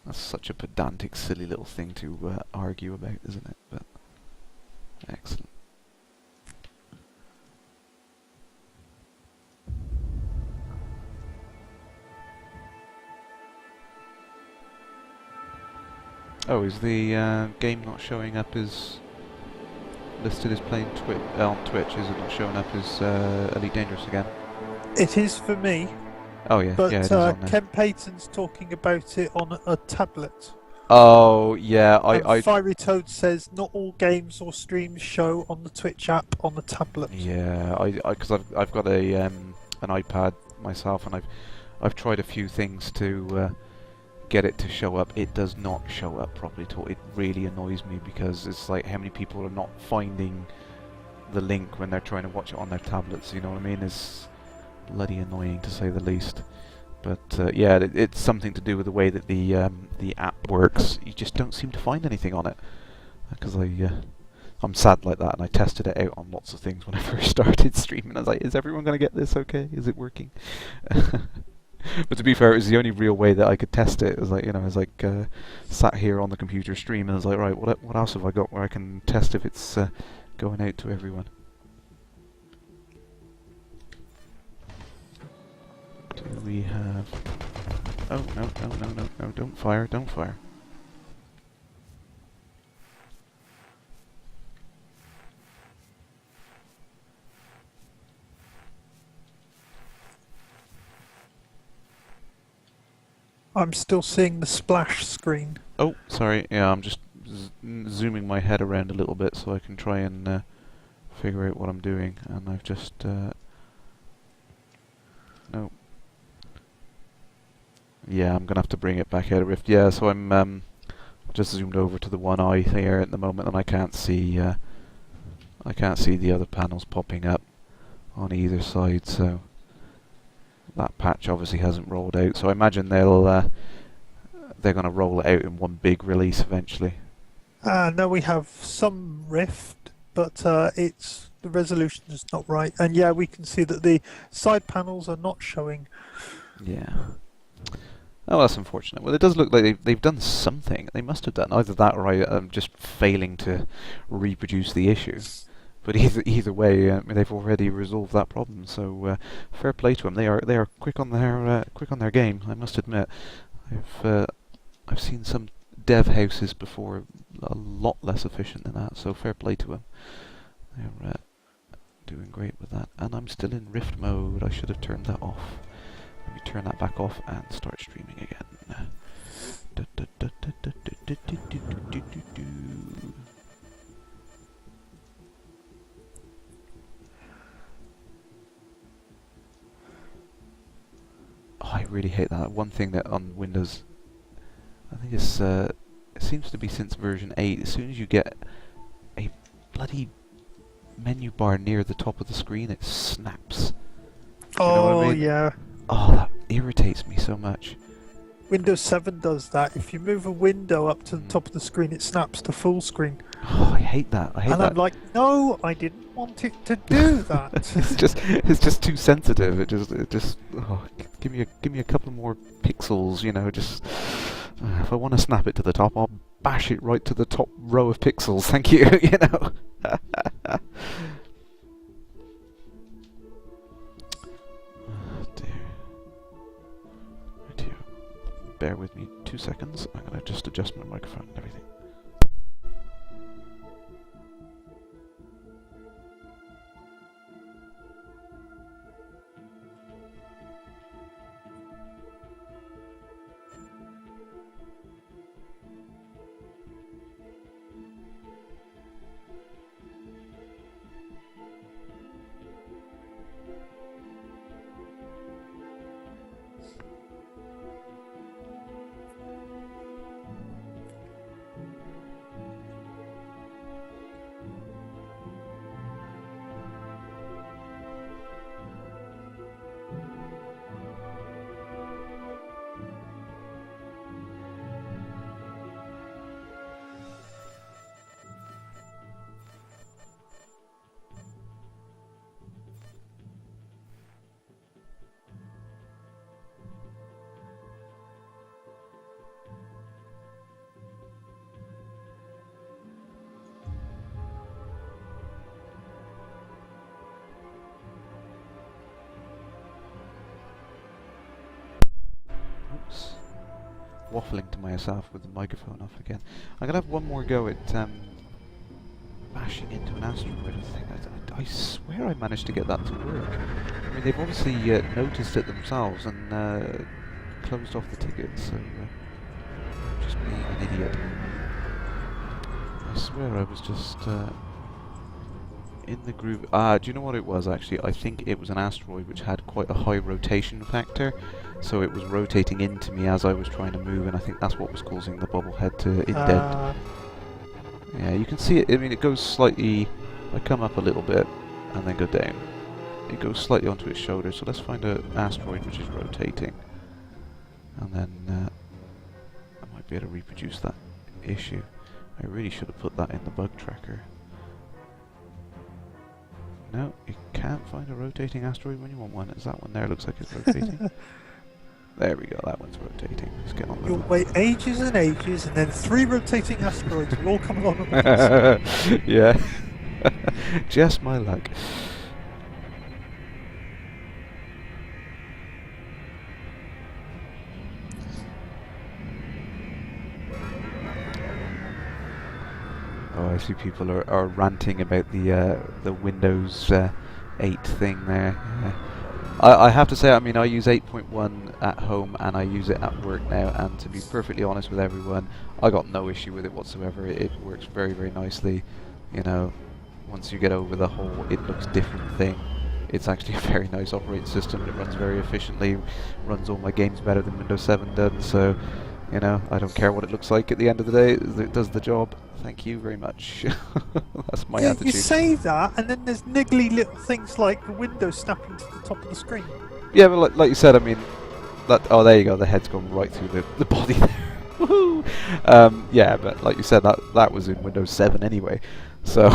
That's such a pedantic, silly little thing to argue about, isn't it? But excellent. Oh, is the game not showing up as listed as playing on Twitch? Is it not showing up as Elite Dangerous again? It is for me. Oh yeah, but yeah, it is on there. Ken Payton's talking about it on a tablet. Oh yeah, I Fiery Toad says not all games or streams show on the Twitch app on the tablet. Yeah, because I've got a an iPad myself, and I've tried a few things to get it to show up. It does not show up properly at all. It really annoys me because it's like how many people are not finding the link when they're trying to watch it on their tablets. You know what I mean? It's bloody annoying to say the least. But yeah, it's something to do with the way that the app works. You just don't seem to find anything on it. Because I'm sad like that, and I tested it out on lots of things when I first started streaming. I was like, is everyone going to get this okay? Is it working? But to be fair, it was the only real way that I could test it. It was like, you know, I was like sat here on the computer streaming, and I was like, right, what else have I got where I can test if it's going out to everyone? Do we have... Oh, no, don't fire, don't fire. I'm still seeing the splash screen. Oh, sorry, yeah, I'm just zooming my head around a little bit so I can try and figure out what I'm doing, and I've just... no. Yeah, I'm gonna have to bring it back out of Rift. Yeah, so I'm just zoomed over to the one eye here at the moment, and I can't see the other panels popping up on either side. So that patch obviously hasn't rolled out. So I imagine they're gonna roll it out in one big release eventually. No, we have some Rift, but the resolution is not right, and yeah, we can see that the side panels are not showing. Yeah. Oh, that's unfortunate. Well, it does look like they've done something. They must have done either that, or I'm just failing to reproduce the issue. But either way, they've already resolved that problem. So fair play to them. They are quick on their game. I must admit. I've seen some dev houses before a lot less efficient than that. So fair play to them. They're doing great with that. And I'm still in Rift mode. I should have turned that off. Let me turn that back off and start streaming again. Oh, I really hate that. One thing that on Windows, I think it's it seems to be since version 8, as soon as you get a bloody menu bar near the top of the screen, it snaps. Do you know what I mean? Yeah. Oh, that irritates me so much. Windows 7 does that. If you move a window up to the top of the screen, it snaps to full screen. Oh, I hate that. I hate that. And I'm like, no, I didn't want it to do that. it's just too sensitive. It just give me a couple more pixels, you know. Just if I want to snap it to the top, I'll bash it right to the top row of pixels. Thank you. You know. Bear with me 2 seconds. I'm going to just adjust my microphone and everything. waffling to myself with the microphone off again. I'm gonna have one more go at bashing into an asteroid. I swear I managed to get that to work. I mean, they've obviously noticed it themselves and closed off the tickets, so just being an idiot. I swear I was just in the groove. Do you know what it was actually? I think it was an asteroid which had quite a high rotation factor, so it was rotating into me as I was trying to move, and I think that's what was causing the bobblehead to indent. Yeah, you can see it. I mean, it goes slightly. I come up a little bit and then go down. It goes slightly onto its shoulder, so let's find an asteroid which is rotating, and then I might be able to reproduce that issue. I really should have put that in the bug tracker. No, you can't find a rotating asteroid when you want one. Is that one there? Looks like it's rotating. There we go, that one's rotating. Let's get on with it. You'll wait ages and ages, and then 3 rotating asteroids will all come along at once. Yeah. Just my luck. Oh, I see people are ranting about the Windows 8 thing there. Yeah. I have to say, I mean, I use 8.1 at home and I use it at work now, and to be perfectly honest with everyone, I got no issue with it whatsoever. It works very, very nicely. You know, once you get over the whole it looks different thing, it's actually a very nice operating system, and it runs very efficiently, runs all my games better than Windows 7 does, so, you know, I don't care what it looks like at the end of the day, it does the job. Thank you very much. That's my attitude. You say that, and then there's niggly little things like the window snapping to the top of the screen. Yeah, but like you said, I mean, oh, there you go, the head's gone right through the body there. Woohoo! Yeah, but like you said, that was in Windows 7 anyway, so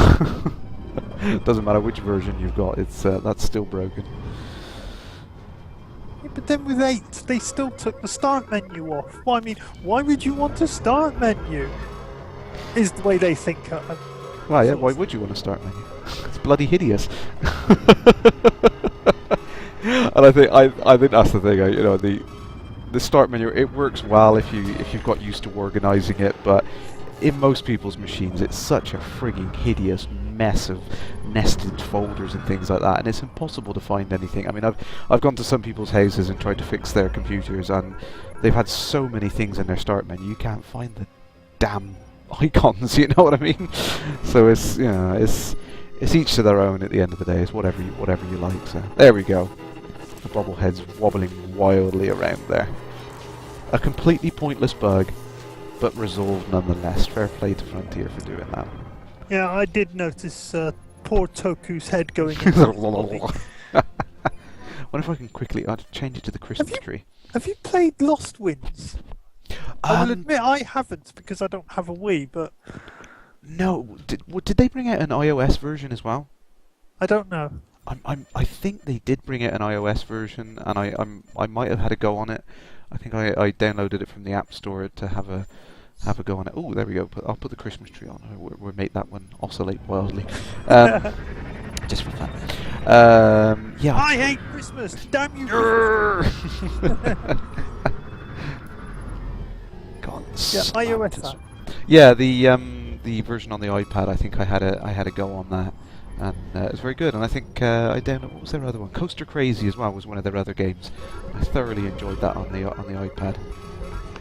it doesn't matter which version you've got, it's that's still broken. Yeah, but then with 8, they still took the start menu off. Well, I mean, why would you want a start menu? Is the way they think. Well, yeah, why would you want to start menu? It's bloody hideous. And I think that's the thing. You know, the start menu, it works well if you've got used to organising it, but in most people's machines, it's such a frigging hideous mess of nested folders and things like that, and it's impossible to find anything. I mean, I've gone to some people's houses and tried to fix their computers, and they've had so many things in their start menu, you can't find the damn icons, you know what I mean? So it's, you know, it's each to their own at the end of the day. It's whatever you like. So there we go. The bobblehead's wobbling wildly around there. A completely pointless bug, but resolved nonetheless. Fair play to Frontier for doing that. Yeah, I did notice poor Toku's head going into his body. Wonder if I can quickly change it to the Christmas tree. Have you played Lost Winds? I will admit I haven't because I don't have a Wii, but... No, did they bring out an iOS version as well? I don't know. I think they did bring out an iOS version, and I might have had a go on it. I think I downloaded it from the App Store to have a go on it. Oh, there we go. I'll put the Christmas tree on. We'll make that one oscillate wildly. Just for fun. Yeah. I hate Christmas! Damn you! Yeah, iOS app. Yeah, the version on the iPad. I think I had a go on that, and it was very good. And I think I downloaded, what was their other one? Coaster Crazy as well was one of their other games. I thoroughly enjoyed that on the iPad.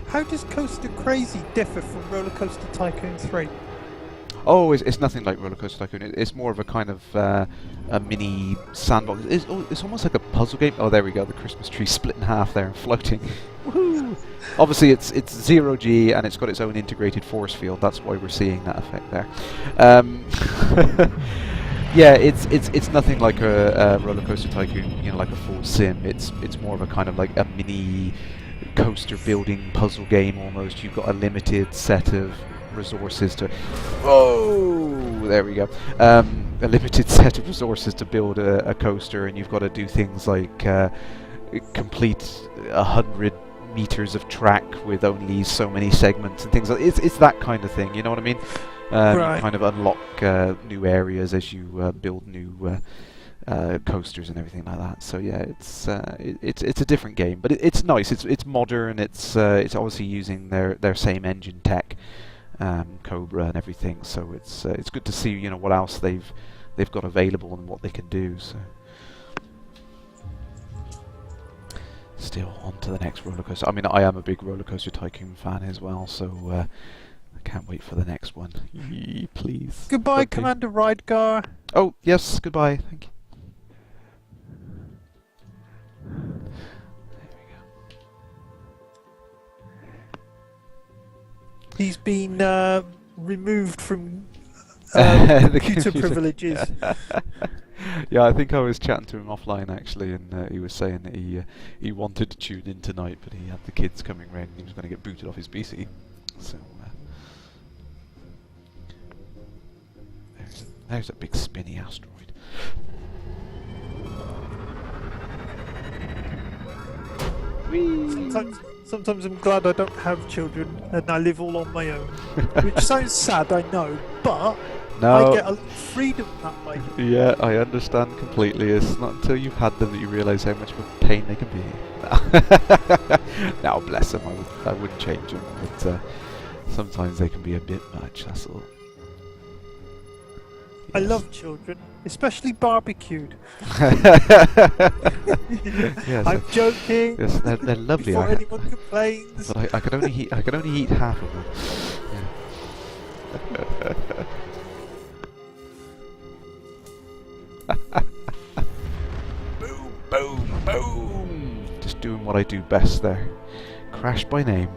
How does Coaster Crazy differ from Roller Coaster Tycoon 3? Oh, it's nothing like Roller Coaster Tycoon. It's more of a kind of a mini sandbox. It's almost like a puzzle game. Oh, there we go. The Christmas tree split in half there and floating. Woohoo! Obviously, it's 0G and it's got its own integrated force field. That's why we're seeing that effect there. Yeah, it's nothing like a Roller Coaster Tycoon. You know, like a full sim. It's more of a kind of like a mini coaster building puzzle game almost. You've got a limited set of resources to... Oh, there we go. A limited set of resources to build a coaster, and you've got to do things like complete 100 meters of track with only so many segments and things like it's that kind of thing, you know what I mean? Right. You kind of unlock new areas as you build new coasters and everything like that. So yeah, it's a different game, but it's nice. It's modern. It's obviously using their same engine tech, Cobra and everything. So it's good to see what else they've got available and what they can do. So still on to the next roller coaster. I mean, I am a big Roller Coaster Tycoon fan as well, so I can't wait for the next one. Please. Goodbye, Commander Rydgar. Oh yes, goodbye. Thank you. He's been removed from computer privileges. Yeah, I think I was chatting to him offline actually, and he was saying that he wanted to tune in tonight, but he had the kids coming round and he was going to get booted off his PC. So there's a big spinny asteroid. Whee! Sometimes I'm glad I don't have children and I live all on my own. Which sounds sad, I know, but No. I get a freedom that way. Yeah, I understand completely. It's not until you've had them that you realise how much of a pain they can be. Now, bless them, I wouldn't change them, but sometimes they can be a bit much, that's all. I love children, especially barbecued. Yes, I'm joking. yes, they're lovely. Before anyone complains. But I could only eat half of them. Yeah. Boom, boom, boom! Just doing what I do best there. Crash by name.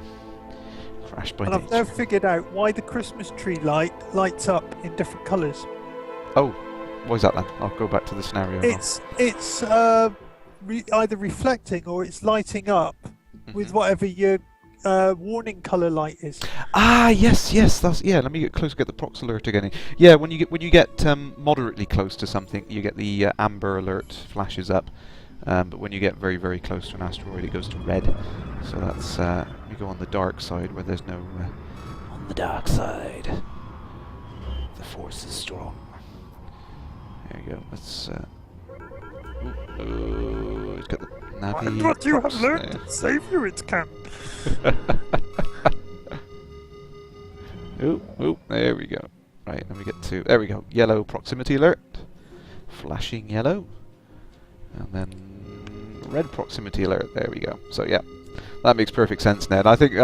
Crash by And nature. I've now figured out why the Christmas tree lights up in different colours. Oh, what is that then? I'll go back to the scenario. It's either reflecting or it's lighting up with whatever your warning colour light is. Ah, yes, that's Let me get close. Get the prox alert again. Yeah, when you get moderately close to something, you get the amber alert flashes up. But when you get very, very close to an asteroid, it goes to red. So that's you go on the dark side where there's no. On the dark side, the force is strong. There you go. Let's. Let's get the navi. What you have props learned there. to save you, it can. There we go. Right, let me get to. There we go. Yellow proximity alert. Flashing yellow. And then red proximity alert. There we go. So yeah, that makes perfect sense, Ned. I think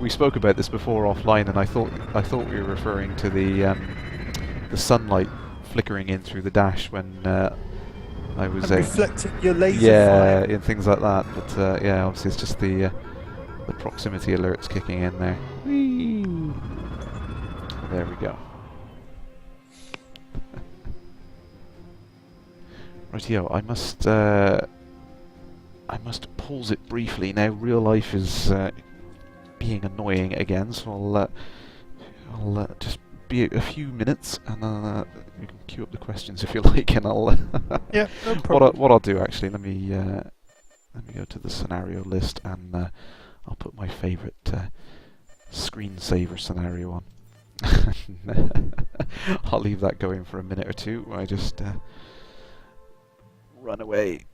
we spoke about this before offline, and I thought we were referring to the sunlight flickering in through the dash when I was reflecting your laser yeah, fire. and things like that. But yeah, obviously it's just the proximity alerts kicking in there. Whee! There we go. Rightio, I must pause it briefly now. Real life is being annoying again, so I'll just be a few minutes, and you can queue up the questions if you like, and I'll. Yeah, no problem. What I'll do actually, let me go to the scenario list, and I'll put my favourite screensaver scenario on. I'll leave that going for a minute or two while I just run away.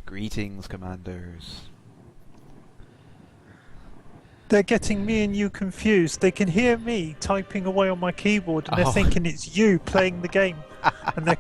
Greetings, Commanders. They're getting me and you confused. They can hear me typing away on my keyboard and they're thinking it's you playing the game. And they're